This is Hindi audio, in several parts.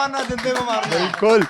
मारना, जिंदे को मारना। बिल्कुल।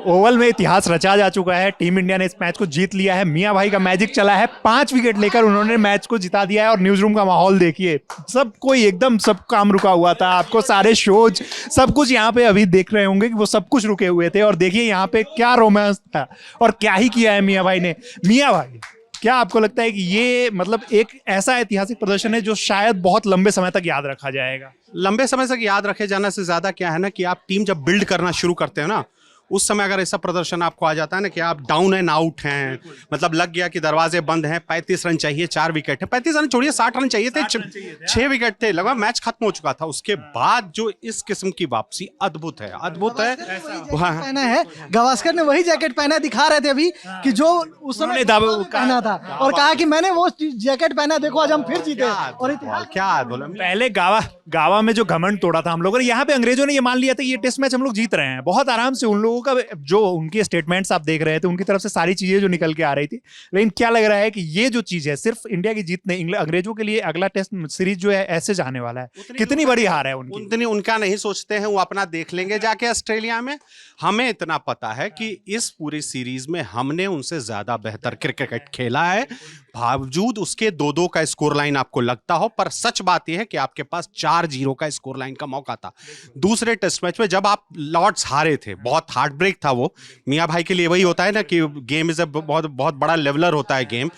ओवल में इतिहास रचा जा चुका है। टीम इंडिया ने इस मैच को जीत लिया है। मियां भाई का मैजिक चला है, 5 विकेट लेकर उन्होंने मैच को जिता दिया है। और न्यूज रूम का माहौल देखिए, सब कोई एकदम, सब काम रुका हुआ था। आपको सारे शोज सब कुछ यहाँ पे अभी देख रहे होंगे कि वो सब कुछ रुके हुए थे। और देखिए यहाँ पे क्या रोमांस था और क्या ही किया है मियां भाई ने। मियां भाई, क्या आपको लगता है कि ये मतलब एक ऐसा ऐतिहासिक प्रदर्शन है जो शायद बहुत लंबे समय तक याद रखा जाएगा? लंबे समय तक याद रखे जाने से ज्यादा क्या है ना कि आप टीम जब बिल्ड करना शुरू करते हो ना, उस समय अगर ऐसा प्रदर्शन आपको आ जाता है ना कि आप डाउन एंड आउट हैं, मतलब लग गया कि दरवाजे बंद हैं, 35 रन चाहिए, 4 विकेट है, 35 रन छोड़िए 60 रन चाहिए थे, 6 विकेट थे, लगभग मैच खत्म हो चुका था। उसके बाद जो इस किस्म की वापसी अद्भुत है, अद्भुत है। पहना है गावस्कर ने, वही जैकेट पहना, दिखा रहे थे अभी कि जो उस समय पहना था और कहा कि मैंने वो जैकेट पहना, देखो आज हम फिर जीते। और क्या बोला, पहले गावा में जो घमंड तोड़ा था हम लोगों ने, यहाँ पे अंग्रेजों ने ये मान लिया था कि ये टेस्ट मैच हम लोग जीत रहे हैं बहुत आराम से। उन लोगों का जो उनके स्टेटमेंट्स आप देख रहे थे, उनकी तरफ से सारी चीजें जो निकल के आ रही थी। लेकिन क्या लग रहा है कि ये जो चीज है सिर्फ इंडिया की जीत नहीं, अंग्रेजों के लिए अगला टेस्ट सीरीज जो है ऐसे जाने वाला है। कितनी बड़ी हार है उनकी। उतनी उनका नहीं सोचते हैं, वो अपना देख लेंगे जाके ऑस्ट्रेलिया में। हमें इतना पता है कि इस पूरी सीरीज में हमने उनसे ज्यादा बेहतर क्रिकेट खेला है, बावजूद उसके 2-2 का स्कोर लाइन आपको लगता हो। पर सच बात यह है कि आपके पास 4-0 का स्कोर लाइन का मौका था दूसरे टेस्ट मैच में, जब आप लॉर्ड्स हारे थे। बहुत हार्ट ब्रेक था वो। मियां भाई के लिए वही होता है ना कि गेम इज बहुत बहुत बड़ा लेवलर होता है गेम।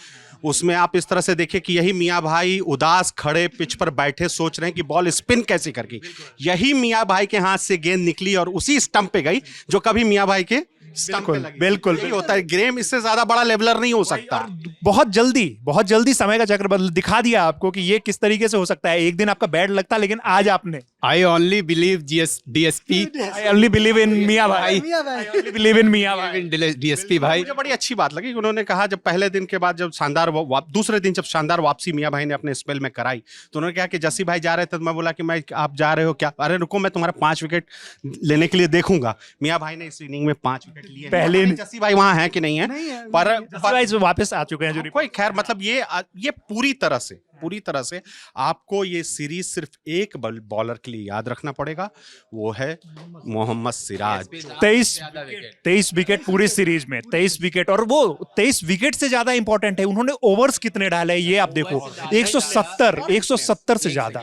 उसमें आप इस तरह से देखिए कि यही मियां भाई उदास खड़े पिच पर बैठे सोच रहे हैं कि बॉल स्पिन कैसे करके, यही मियां भाई के हाथ से गेंद निकली और उसी स्टंप पे गई जो कभी मियां भाई के बिल्कुल होता है। गेम इससे ज्यादा बड़ा लेवलर नहीं हो सकता। बहुत जल्दी समय का चक्र बदल दिखा दिया आपको कि ये किस तरीके से हो सकता है। एक दिन आपका बैड लगता, लेकिन आज आपने I only believe DSP. I only believe in मियां भाई। I only believe in मियां भाई। DSP भाई। मुझे बड़ी अच्छी बात लगी कि उन्होंने कहा, जब पहले दिन के बाद जब शानदार दूसरे दिन जब शानदार वापसी मियां भाई ने अपने स्पेल में कराई, तो उन्होंने कहा कि जस्सी भाई जा रहे थे, तो मैं बोला कि मैं आप जा रहे हो क्या? अरे रुको, मैं तुम्हारा 5 विकेट लेने के लिए देखूंगा। मियां भाई ने इस इनिंग में 5 विकेट लिए। पहले जस्सी भाई वहां है कि नहीं है, पर वापस आ चुके हैं जो कोई खैर, मतलब ये पूरी तरह से आपको ये सीरीज सिर्फ एक बॉलर के लिए याद रखना पड़ेगा, वो है मोहम्मद सिराज। 23 विकेट पूरी सीरीज में, 23 विकेट। और वो 23 विकेट से ज्यादा इंपॉर्टेंट है उन्होंने ओवर्स कितने डाले, ये आप देखो। 170 से ज्यादा।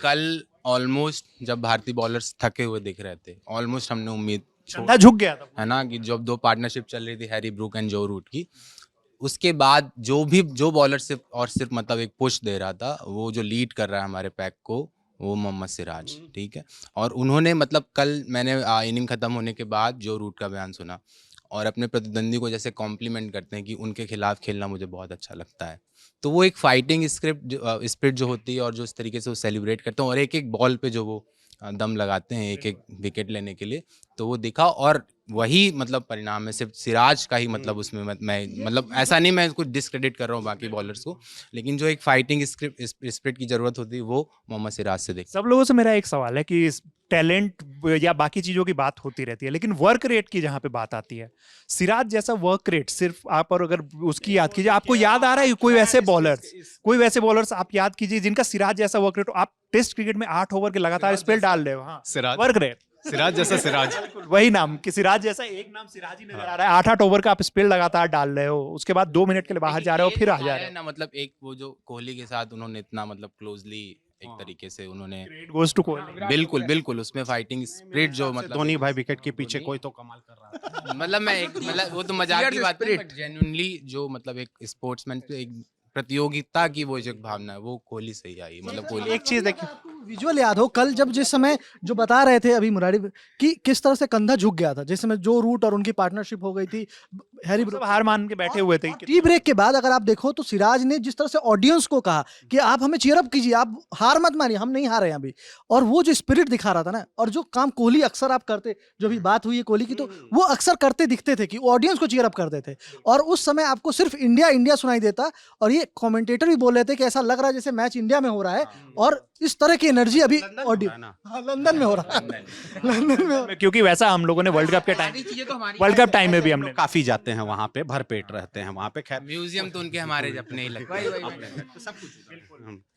कल ऑलमोस्ट जब भारतीय बॉलर्स थके हुए दिख रहे थे, ऑलमोस्ट हमने उम्मीद झुक गया था, है ना, कि जब 2 पार्टनरशिप चल रही थी हैरी ब्रूक एंड जो रूट की, उसके बाद जो बॉलर सिर्फ मतलब एक पुश दे रहा था, वो जो लीड कर रहा है हमारे पैक को, वो मोहम्मद सिराज, ठीक है। और उन्होंने मतलब कल मैंने इनिंग खत्म होने के बाद जो रूट का बयान सुना और अपने प्रतिद्वंदी को जैसे कॉम्प्लीमेंट करते हैं कि उनके खिलाफ खेलना मुझे बहुत अच्छा लगता है। तो वो एक फाइटिंग स्पिरिट जो होती है और जो इस तरीके से वो सेलिब्रेट करते हैं और एक बॉल पे जो वो दम लगाते हैं एक विकेट लेने के लिए, तो वो दिखा। और वही मतलब परिणाम है, सिर्फ सिराज का ही मतलब उसमें मैं मतलब ऐसा नहीं मैं कुछ डिस्क्रेडिट कर रहा हूँ बाकी बॉलर्स को, लेकिन जो एक फाइटिंग स्पिरिट की जरूरत होती है वो मोहम्मद सिराज से देखते। सब लोगों से मेरा एक सवाल है कि टैलेंट या बाकी चीजों की बात होती रहती है, लेकिन वर्क रेट की जहां पे बात आती है, सिराज जैसा वर्क रेट सिर्फ आप, और अगर उसकी याद कीजिए, आपको याद आ रहा है कोई वैसे बॉलर्स आप याद कीजिए जिनका सिराज जैसा वर्क रेट, आप टेस्ट क्रिकेट में 8 ओवर के लगातार स्पेल डाल रहे हो। हाँ, सिराज, वर्क रेट सिराज जैसा सिराज, वही नाम कि सिराज जैसा एक नाम सिराज ही नजर आ रहा है। 8-8 ओवर का आप स्पेल लगातार डाल रहे हो, उसके बाद 2 मिनट के लिए बाहर जा रहे हो, फिर आ जा रहे हो ना। मतलब एक वो जो कोहली के साथ उन्होंने इतना मतलब क्लोजली एक तरीके से उन्होंने, गोज टू कोहली, बिल्कुल उसमें फाइटिंग स्पिरिट जो मतलब धोनी भाई विकेट के पीछे कोई तो कमाल कर रहा है। मतलब वो तो मजाक की बात है, बट जेन्युइनली जो मतलब एक स्पोर्ट्समैन एक प्रतियोगिता की वो जो भावना है वो कोहली से ही आई। मतलब कोहली एक चीज देखिए, विजुअल याद हो कल जब जिस समय जो बता रहे थे अभी मुरारी कि किस तरह से कंधा झुक गया था, जिस समय जो रूट और उनकी पार्टनरशिप हो गई थी, हैरी ब्रूक हार मान के बैठे हुए थे। टी ब्रेक के बाद अगर आप देखो तो सिराज ने जिस तरह से ऑडियंस को कहा कि आप हमें चीयर अप कीजिए, आप हार मत मानिए, हम नहीं हारे हैं अभी, और वो जो स्पिरिट दिखा रहा था ना, और जो काम कोहली अक्सर आप करते, जो भी बात हुई है कोहली की, तो वो अक्सर करते दिखते थे कि ऑडियंस को चीयर अप करते थे। और उस समय आपको सिर्फ इंडिया इंडिया सुनाई देता, और ये कमेंटेटर भी बोल रहे थे कि ऐसा लग रहा है जैसे मैच इंडिया में हो रहा है, और इस तरह की एनर्जी अभी लंदन ऑडियो है ना। हाँ, लंदन में हो रहा है, लंदन में हो रहा है। क्योंकि वैसा हम लोगों ने वर्ल्ड कप के टाइम, सारी चीजें तो हमारी वर्ल्ड कप टाइम में भी हमने, काफी जाते हैं वहां पे, भर पेट रहते हैं वहां पे। खैर म्यूजियम तो उनके हमारे अपने ही लगते हैं। सब कुछ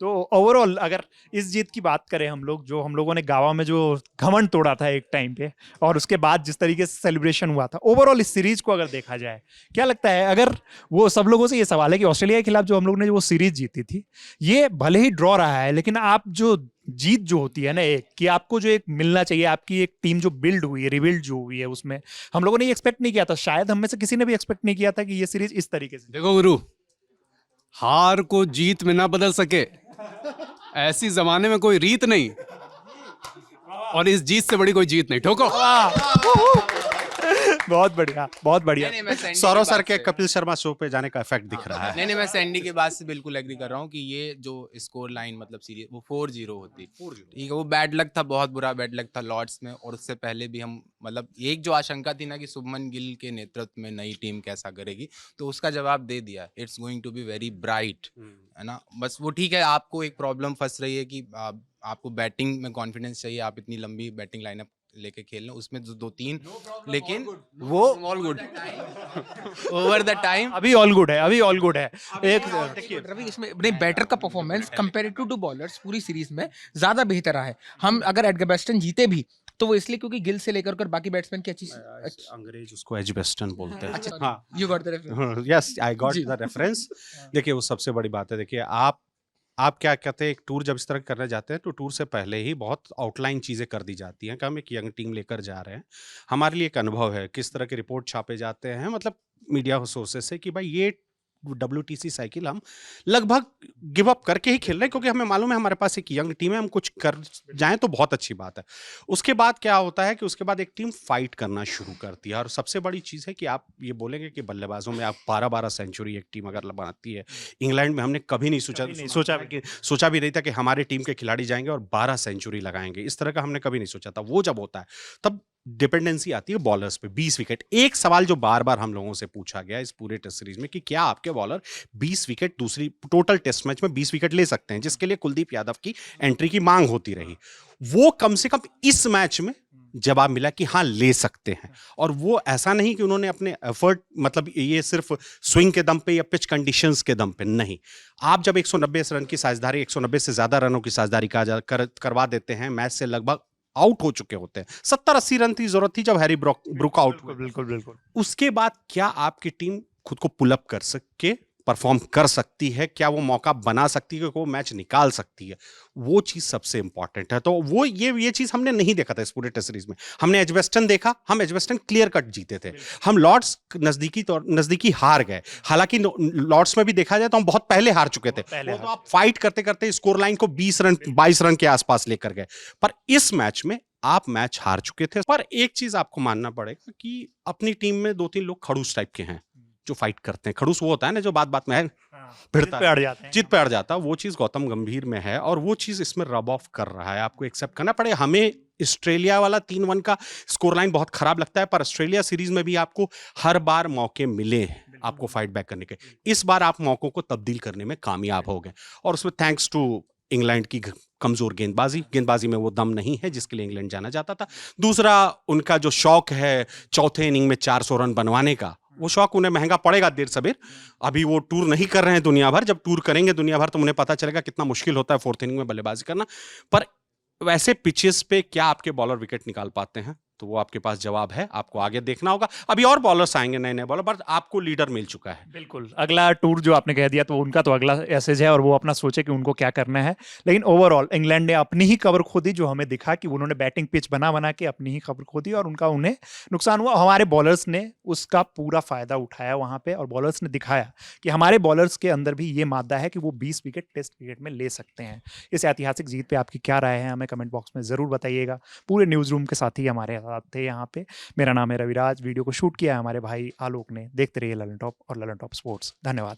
तो ओवरऑल अगर इस जीत की बात करें हम लोग, जो हम लोगों ने गावा में जो घमंड तोड़ा था एक टाइम पे, और उसके बाद जिस तरीके से सेलिब्रेशन हुआ था, ओवरऑल इस सीरीज को अगर देखा जाए, क्या लगता है, अगर वो सब लोगों से ये सवाल है कि ऑस्ट्रेलिया के खिलाफ जो हम लोग ने वो सीरीज जीती थी, ये भले ही ड्रॉ रहा है, लेकिन आप जो जीत जो होती है ना, एक कि आपको जो एक मिलना चाहिए, आपकी एक टीम जो बिल्ड हुई है, रिबिल्ड जो हुई है, उसमें हम लोगों ने ये एक्सपेक्ट नहीं किया था, शायद हम में से किसी ने भी एक्सपेक्ट नहीं किया था कि ये सीरीज इस तरीके से। देखो गुरु, हार को जीत में ना बदल सके ऐसी जमाने में कोई रीत नहीं, और इस जीत से बड़ी कोई जीत नहीं। ठोको। बहुत बढ़िया, बहुत बढ़िया। नहीं, मैं सैंडी सौरव की सर बात के से- कपिल शर्मा शो पे जाने का इफेक्ट दिख रहा है। नहीं, मैं सैंडी की बात से बिल्कुल एग्री कर रहा हूँ कि ये जो स्कोर लाइन मतलब सीरीज वो 4-0 होती, ठीक है, वो बैड लक था, बहुत बुरा बैड लक था लॉर्ड्स में। और उससे पहले भी हम मतलब एक जो आशंका थी ना कि शुभमन गिल के नेतृत्व में नई टीम कैसा करेगी, तो उसका जवाब दे दिया। It's going to be very bright, है ना। बस वो ठीक है, आपको एक प्रॉब्लम फंस रही है कि आपको बैटिंग में कॉन्फिडेंस चाहिए, आप इतनी लंबी बैटिंग लाइनअप लेके खेलना, उसमें दो तीन, लेकिन वो all good over the time अभी ऑल गुड है, अभी ऑल गुड है। एक रवि, इसमें अपने बैटर का परफॉर्मेंस कंपैरेटिव टू बॉलर्स पूरी सीरीज में ज्यादा बेहतर रहा है। हम अगर एडगबस्टन जीते भी तो वो इसलिए क्योंकि गिल से लेकर कर बाकी बैट्समैन की अच्छी अंग्रेज उसको एजबेस्टन बोलते हैं। अच्छा, हाँ, you got the reference. Yes, I got the reference. देखिए, वो सबसे बड़ी बात है। देखिए, आप क्या कहते हैं, एक टूर जब इस तरह करने जाते हैं तो टूर से पहले ही बहुत आउटलाइन चीज़ें कर दी जाती हैं कि हम एक यंग टीम लेकर जा रहे हैं। हमारे लिए एक अनुभव है किस तरह के रिपोर्ट छापे जाते हैं, मतलब मीडिया सोर्सेस से, कि भाई ये WTC साइकिल हम लगभग गिव अप करके ही खेल रहे हैं, क्योंकि हमें मालूम है हमारे पास एक यंग टीम है, हम कुछ कर जाएं तो बहुत अच्छी बात है। उसके बाद क्या होता है कि उसके बाद एक टीम फाइट करना शुरू करती है। और सबसे बड़ी चीज़ है कि आप ये बोलेंगे कि बल्लेबाजों में आप 12-12 सेंचुरी एक टीम अगर बनाती है, इंग्लैंड में हमने कभी नहीं सोचा भी नहीं था कि हमारी टीम के खिलाड़ी जाएंगे और 12 सेंचुरी लगाएंगे। इस तरह का हमने कभी नहीं सोचा था। वो जब होता है तब डिपेंडेंसी आती है बॉलर्स पे। 20 विकेट, एक सवाल जो बार बार हम लोगों से पूछा गया इस पूरे टेस्ट सीरीज में कि क्या आपके बॉलर 20 विकेट दूसरी टोटल टेस्ट मैच में 20 विकेट ले सकते हैं, जिसके लिए कुलदीप यादव की एंट्री की मांग होती रही। वो कम से कम इस मैच में जवाब मिला कि हाँ, ले सकते हैं। और वो ऐसा नहीं कि उन्होंने अपने एफर्ट, मतलब ये सिर्फ स्विंग के दम पे या पिच कंडीशंस के दम पे नहीं। आप जब 190 रन की साझेदारी, 190 से ज्यादा रनों की साझेदारी करवा देते हैं, मैच से लगभग आउट हो चुके होते हैं। 70-80 रन की जरूरत थी जब हैरी ब्रूक आउट हुए। बिल्कुल बिल्कुल। उसके बाद क्या आपकी टीम खुद को पुल अप कर सके, परफॉर्म कर सकती है, क्या वो मौका बना सकती है कि वो मैच निकाल सकती है, वो चीज सबसे इंपॉर्टेंट है। तो वो ये चीज हमने नहीं देखा था इस पूरे टेस्ट सीरीज में। हमने एजबेस्टन देखा, हम एजबेस्टन क्लियर कट जीते थे। हम लॉर्ड्स नजदीकी हार गए, हालांकि लॉर्ड्स में भी देखा जाए तो हम बहुत पहले हार चुके थे। वो तो आप फाइट करते करते स्कोर लाइन को 20 रन 22 रन के आसपास लेकर गए। पर इस मैच में आप मैच हार चुके थे। पर एक चीज आपको मानना पड़ेगा कि अपनी टीम में 2-3 लोग खड़ूस टाइप के हैं जो फाइट करते हैं। खड़ूस वो होता है ना जो बात बात में है भिड़ता है, जिद पे अड़ जाता है। वो चीज गौतम गंभीर में है और वो चीज इसमें रब ऑफ कर रहा है। आपको एक्सेप्ट करना पड़ेगा। हमें ऑस्ट्रेलिया वाला 3-1 का स्कोर लाइन बहुत खराब लगता है, पर ऑस्ट्रेलिया सीरीज में भी आपको हर बार मौके मिले आपको फाइट बैक करने के। इस बार आप मौकों को तब्दील करने में कामयाब हो गए और उसमें थैंक्स टू इंग्लैंड की कमजोर गेंदबाजी में वो दम नहीं है जिसके लिए इंग्लैंड जाना चाहता था। दूसरा, उनका जो शौक है चौथे इनिंग में 400 रन बनवाने का, वो शौक उन्हें महंगा पड़ेगा देर सबेर। अभी वो टूर नहीं कर रहे हैं दुनिया भर। जब टूर करेंगे दुनिया भर तो उन्हें पता चलेगा कितना मुश्किल होता है फोर्थ इनिंग में बल्लेबाजी करना। पर वैसे पिचेस पे क्या आपके बॉलर विकेट निकाल पाते हैं, तो वो आपके पास जवाब है। आपको आगे देखना होगा। अभी और बॉलर्स आएंगे, नए नए बॉलर, पर आपको लीडर मिल चुका है। बिल्कुल, अगला टूर जो आपने कह दिया तो उनका तो अगला मैसेज है और वो अपना सोचे कि उनको क्या करना है। लेकिन ओवरऑल इंग्लैंड ने अपनी ही कवर खोदी, जो हमें दिखा कि उन्होंने बैटिंग पिच बना के अपनी ही कवर खोदी और उन्हें नुकसान हुआ। हमारे बॉलर्स ने उसका पूरा फायदा उठाया वहां पे और बॉलर्स ने दिखाया कि हमारे बॉलर्स के अंदर भी ये मादा है कि वो 20 विकेट टेस्ट क्रिकेट में ले सकते हैं। इस ऐतिहासिक जीत पे आपकी क्या राय है, हमें कमेंट बॉक्स में जरूर बताइएगा। पूरे न्यूज रूम के साथी हमारे साथ थे यहाँ पे। मेरा नाम है रविराज। वीडियो को शूट किया है हमारे भाई आलोक ने। देखते रहिए ललन टॉप और ललन टॉप स्पोर्ट्स। धन्यवाद।